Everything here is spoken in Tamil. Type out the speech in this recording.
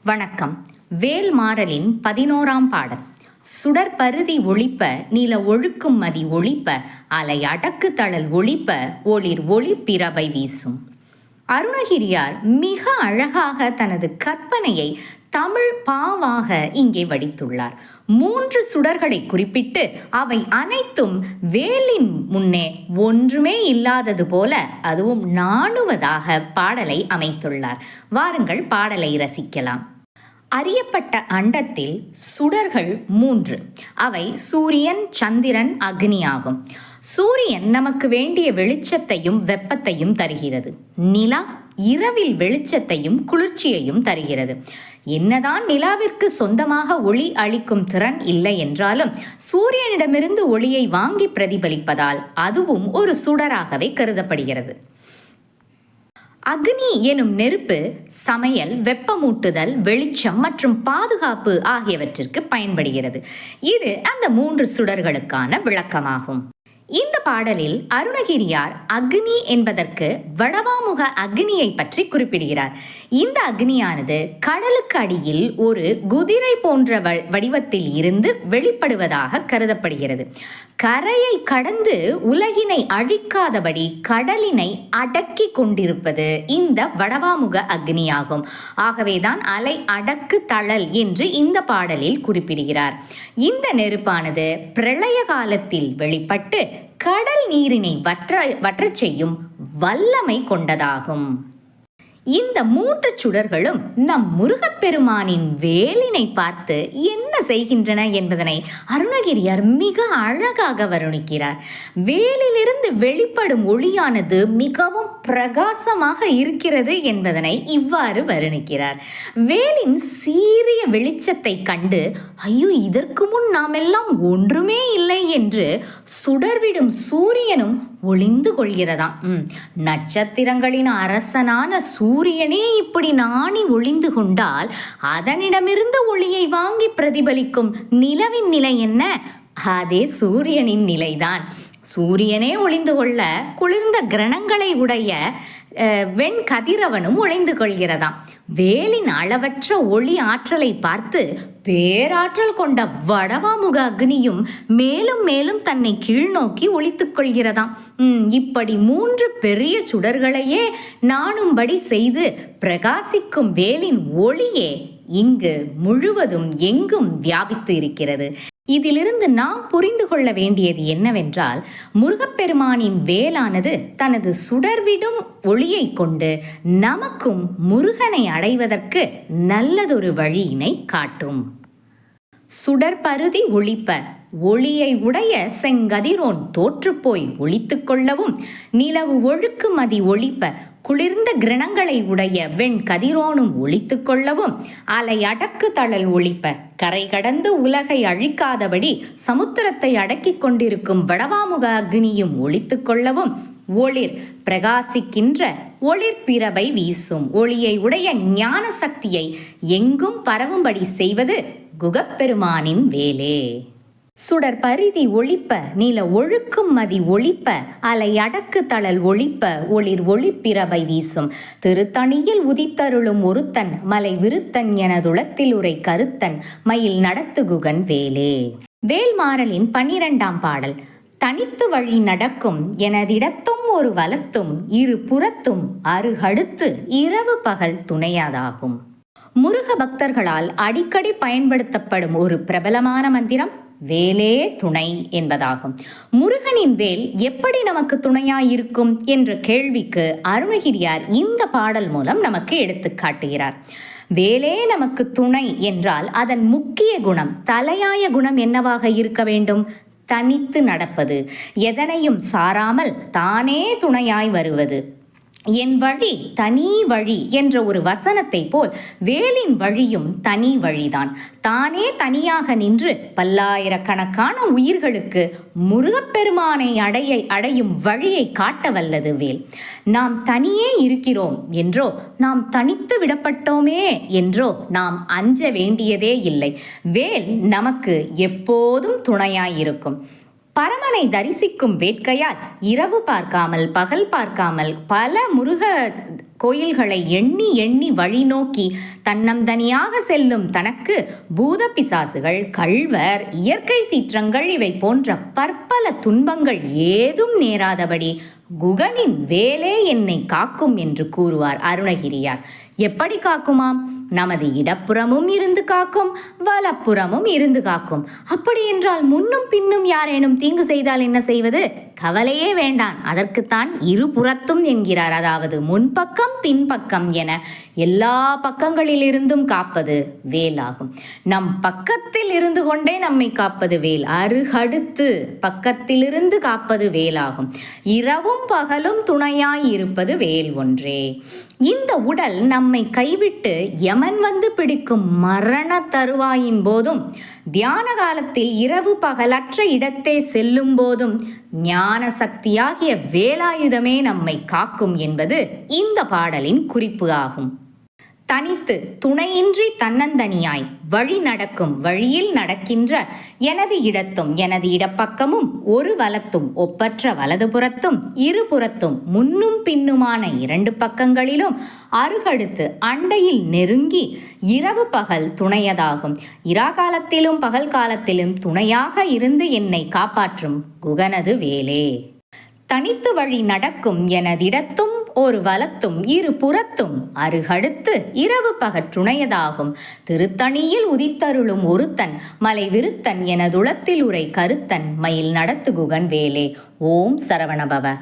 வணக்கம். வேல்மாறலின் 11ஆம் பாடல். சுடர்பருதி ஒளிப்ப நில ஒழுக்கும் மதி ஒளிப்ப அலை அடக்கு தழல் ஒளிப்ப ஒளிர் ஒளி பிரபை வீசும். அருணகிரியார் மிக அழகாக தனது கற்பனையை தமிழ் பாவாக இங்கே வடித்துள்ளார். 3 சுடர்களை குறிப்பிட்டு அவை அனைத்தும் வேலின் முன்னே ஒன்றுமே இல்லாதது போல அதுவும் நாணுவதாக பாடலை அமைத்துள்ளார். வாருங்கள் பாடலை ரசிக்கலாம். அறியப்பட்ட அண்டத்தில் சுடர்கள் 3. அவை சூரியன், சந்திரன், அக்னி ஆகும். சூரியன் நமக்கு வேண்டிய வெளிச்சத்தையும் வெப்பத்தையும் தருகிறது. நிலா இரவில் வெளிச்சத்தையும் குளிர்ச்சியையும் தருகிறது. என்னதான் நிலாவிற்கு சொந்தமாக ஒளி அளிக்கும் திறன் இல்லை என்றாலும் சூரியனிடமிருந்து ஒளியை வாங்கி பிரதிபலிப்பதால் அதுவும் ஒரு சுடராகவே கருதப்படுகிறது. அக்னி எனும் நெருப்பு சமையல், வெப்பமூட்டுதல், வெளிச்சம் மற்றும் பாதுகாப்பு ஆகியவற்றிற்கு பயன்படுகிறது. இது அந்த 3 சுடர்களுக்கான விளக்கமாகும். இந்த பாடலில் அருணகிரியார் அக்னி என்பதற்கு வடவாமுக அக்னியை பற்றி குறிப்பிடுகிறார். இந்த அக்னியானது கடலுக்கு அடியில் ஒரு குதிரை போன்ற வடிவத்தில் இருந்து வெளிப்படுவதாக கருதப்படுகிறது. கரையை கடந்து உலகினை அழிக்காதபடி கடலினை அடக்கி கொண்டிருப்பது இந்த வடவாமுக அக்னியாகும். ஆகவேதான் அலை அடக்கு தழல் என்று இந்த பாடலில் குறிப்பிடுகிறார். இந்த நெருப்பானது பிரளய காலத்தில் வெளிப்பட்டு கடல் நீரினை வற்றச் செய்யும் வல்லமை கொண்டதாகும். இந்த 3 சுடர்களும் நம் முருகப்பெருமானின் வேலினை பார்த்து என்ன செய்கின்றன என்பதனை அருணகிரியார் மிக அழகாக வர்ணிக்கிறார். வேலிலிருந்து வெளிப்படும் ஒளியானது மிகவும் பிரகாசமாக இருக்கிறது என்பதனை இவ்வாறு வர்ணிக்கிறார். வேலின் சீரிய வெளிச்சத்தை கண்டு ஐயோ, இதற்கு முன் நாமெல்லாம் ஒன்றுமே இல்லை என்று சுடர்விடும் சூரியனும் ஒளிந்து கொள்கிறதாம். நட்சத்திரங்களின் அரசனான சூரியனே இப்படி நாணி ஒளிந்து கொண்டால் அதனிடமிருந்து ஒளியை வாங்கி பிரதிபலிக்கும் நிலவின் நிலை என்ன? அதே சூரியனின் நிலைதான். சூரியனே ஒளிந்து கொள்ள குளிர்ந்த கிரணங்களை உடைய வெண்கதிரவனும் ஒளிந்து கொள்கிறதாம். வேலின் அளவற்ற ஒளி ஆற்றலை பார்த்து பேராற்றல் கொண்ட வடவாமுக அக்னியும் மேலும் மேலும் தன்னை கீழ்நோக்கி ஒளித்துக் கொள்கிறதாம். இப்படி 3 பெரிய சுடர்களையே நாணும்படி செய்து பிரகாசிக்கும் வேலின் ஒளியே இங்கு முழுவதும் எங்கும் வியாபித்து இருக்கிறது. இதிலிருந்து நாம் புரிந்து கொள்ள வேண்டியது என்னவென்றால், முருகப்பெருமானின் வேலானது தனது சுடர்விடும் ஒளியை கொண்டு நமக்கும் முருகனை அடைவதற்கு நல்லதொரு வழியினை காட்டும். சுடர்பருதி ஒளிப்ப ஒளியை உடைய செங்கதிரோன் தோற்றுப்போய் ஒளித்துக் கொள்ளவும், நிலவு ஒழுக்கு மதி ஒளிப்ப குளிர்ந்த கிரணங்களை உடைய வெண்கதிரோனும் ஒளித்துக் கொள்ளவும், அலை அடக்கு தழல் ஒளிப்ப கரை கடந்து உலகை அழிக்காதபடி சமுத்திரத்தை அடக்கிக் கொண்டிருக்கும் வடவாமுக அக்னியும் ஒளித்துக் கொள்ளவும், ஒளிர் பிரகாசிக்கின்ற ஒளிர் பிரபை வீசும் ஒளியை உடைய ஞான சக்தியை எங்கும் பரவும்படி செய்வது குகப்பெருமானின் வேலே. சுடர் பரிதி ஒளிப்ப நில ஒழுக்கும் மதி ஒளிப்ப அலை அடக்கு தழல் ஒளிப்ப ஒளிர் ஒளி பிரபை வீசும் திருத்தணியில் உதித்தருளும் ஒருத்தன் மலை விருத்தன் எனதுளத்தில் உரை கருத்தன் மயில் நடத்துகுகன் வேலே. வேல்மாறலின் 12ஆம் பாடல். தனித்து வழி நடக்கும் எனதிடத்தும் ஒரு வலத்தும் இரு புறத்தும் அருகடுத்து இரவு பகல் துணையதாகும். முருக பக்தர்களால் அடிக்கடி பயன்படுத்தப்படும் ஒரு பிரபலமான மந்திரம் வேலே துணை என்பதாகும். முருகனின் வேல் எப்படி நமக்கு துணையாயிருக்கும் என்ற கேள்விக்கு அருணகிரியார் இந்த பாடல் மூலம் நமக்கு எடுத்து காட்டுகிறார். வேலே நமக்கு துணை என்றால் அதன் முக்கிய குணம், தலையாய குணம் என்னவாக இருக்க வேண்டும்? தனித்து நடப்பது, எதனையும் சாராமல் தானே துணையாய் வருவது. என் வழி தனி வழி என்ற ஒரு வசனத்தை போல் வேலின் வழியும் தனி வழிதான். தானே தனியாக நின்று பல்லாயிரக்கணக்கான உயிர்களுக்கு முருகப்பெருமானை அடையும் வழியை காட்ட வல்லது வேல். நாம் தனியே இருக்கிறோம் என்றோ, நாம் தனித்து விடப்பட்டோமே என்றோ நாம் அஞ்ச வேண்டியதே இல்லை. வேல் நமக்கு எப்போதும் துணையாயிருக்கும். பரமனை தரிசிக்கும் வேட்கையால் இரவு பார்க்காமல் பகல் பார்க்காமல் பல முருக கோயில்களை எண்ணி எண்ணி வழி நோக்கி தன்னந்தனியாக செல்லும் தனக்கு பூத பிசாசுகள், கள்வர், இயற்கை சீற்றங்கள் இவை போன்ற பற்பல துன்பங்கள் ஏதும் நேராதபடி குகனின் வேலே என்னை காக்கும் என்று கூறுவார் அருணகிரியார். எப்படி காக்குமாம்? நமது இடப்புறமும் இருந்து காக்கும், வலப்புறமும் இருந்து காக்கும். அப்படி என்றால் முன்னும் பின்னும் யாரேனும் தீங்கு செய்தால் என்ன செய்வது? கவலையே வேண்டான், அதற்குத்தான் இருபுறத்தும் என்கிறார். அதாவது முன்பக்கம் பின்பக்கம் என எல்லா பக்கங்களிலிருந்தும் காப்பது வேலாகும். நம் பக்கத்தில் இருந்து கொண்டே நம்மை காப்பது வேல். அருகடுத்து பக்கத்திலிருந்து காப்பது வேலாகும். இரவும் பகலும் துணையாய் இருப்பது வேல் ஒன்றே. இந்த உடல் நம்மை கைவிட்டு யமன் வந்து பிடிக்கும் மரண தருவாயின் போதும், தியான காலத்தில் இரவு பகலற்ற இடத்தே செல்லும் போதும் ஞான சக்தியாகிய வேலாயுதமே நம்மை காக்கும் என்பது இந்த பாடலின் குறிப்பு ஆகும். தனித்து துணையின்றி தன்னந்தனியாய் வழி நடக்கும் வழியில் நடக்கின்ற எனது இடத்தும் எனது இடப்பக்கமும் ஒரு வலத்தும் ஒப்பற்ற வலதுபுறத்தும் இருபுறத்தும் முன்னும் பின்னுமான இரண்டு பக்கங்களிலும் அருகடுத்து அண்டையில் நெருங்கி இரவு பகல் துணையதாகும். இராகாலத்திலும் பகல் காலத்திலும் துணையாக இருந்து என்னை காப்பாற்றும் குகனது வேலே. தனித்து வழி நடக்கும் எனதிடத்தும் ஒரு வலத்தும் இரு புறத்தும் அருகடுத்து இரவு பகற்றுணையதாகும். திருத்தணியில் உதித்தருளும் ஒருத்தன் மலை விருத்தன் எனதுளத்தில் உரை கருத்தன் மயில் நடத்து குகன் வேலே. ஓம் சரவணபவ.